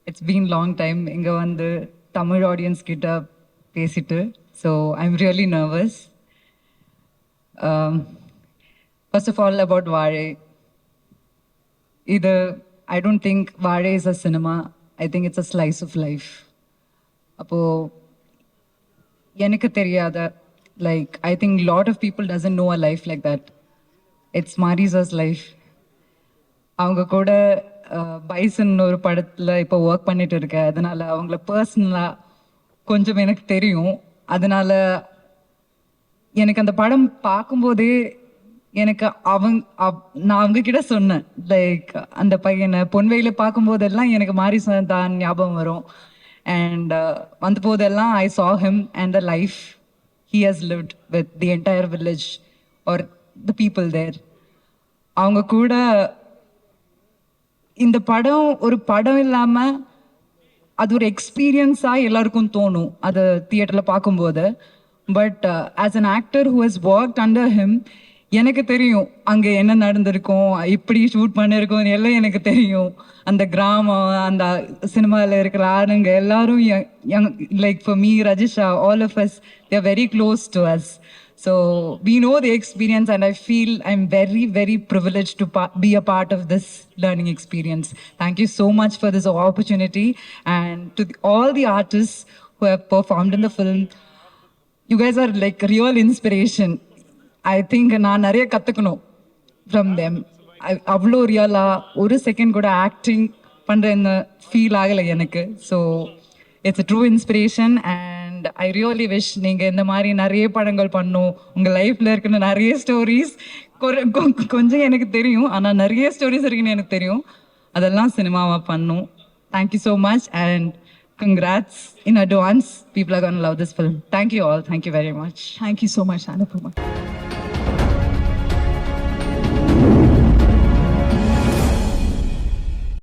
It's been long time இங்க வந்து Tamil audience கிட்ட பேசிட்டு. So I'm really nervous. First of all about வாழை. இது I don't think வாழை is a cinema. I think it's a slice of life. அப்போ எனக்கு தெரியாத like I think lot of people doesn't know a life like that. It's Marisa's life. அவங்க கூட bison ஒரு படத்தில் இப்போ ஒர்க் பண்ணிட்டு இருக்கேன். அதனால அவங்கள பர்சனலாக கொஞ்சம் எனக்கு தெரியும். அதனால எனக்கு அந்த படம் பார்க்கும்போதே எனக்கு நான் அவங்க கிட்ட சொன்னேன், லைக் அந்த பையனை பொன்வையில பார்க்கும்போதெல்லாம் எனக்கு மாரிசன் தான் ஞாபகம் வரும். அண்ட் வந்த போதெல்லாம் ஐ saw him and the life he has lived with the entire village or the people there. அவங்க கூட இந்த படம் ஒரு படம் இல்லாமல் அது ஒரு எக்ஸ்பீரியன்ஸாக எல்லாருக்கும் தோணும் அது தியேட்டரில் பார்க்கும்போது. But as an actor who has worked under him, எனக்கு தெரியும் அங்கே என்ன நடந்திருக்கும், எப்படி ஷூட் பண்ணியிருக்கோம் எல்லாம் எனக்கு தெரியும். அந்த கிராமம், அந்த சினிமாவில் இருக்கிற ஆளுங்க எல்லாரும் like for me, Rajisha, all of us they are very close to us. So we know the experience and I feel I'm very, very privileged to be a part of this learning experience. Thank you so much for this opportunity, and to all the artists who have performed in the film. You guys are like real inspiration. I think நான் நிறைய கற்றுக்கணும் from them. அவ்வளோ ரியலாக ஒரு second கூட acting பண்ணுறேன்னு feel ஆகலை எனக்கு. So it's a true inspiration and I really wish நீங்கள் இந்த மாதிரி நிறைய படங்கள் பண்ணும். உங்கள் லைஃப்பில் இருக்கிற நிறைய ஸ்டோரிஸ் கொஞ்சம் எனக்கு தெரியும், ஆனால் நிறைய ஸ்டோரிஸ் இருக்குன்னு எனக்கு தெரியும். அதெல்லாம் சினிமாவாக பண்ணும். Thank you so much and congrats in advance. People are going to love this film. Thank you all. Thank you very much. Thank you so much, Anupama.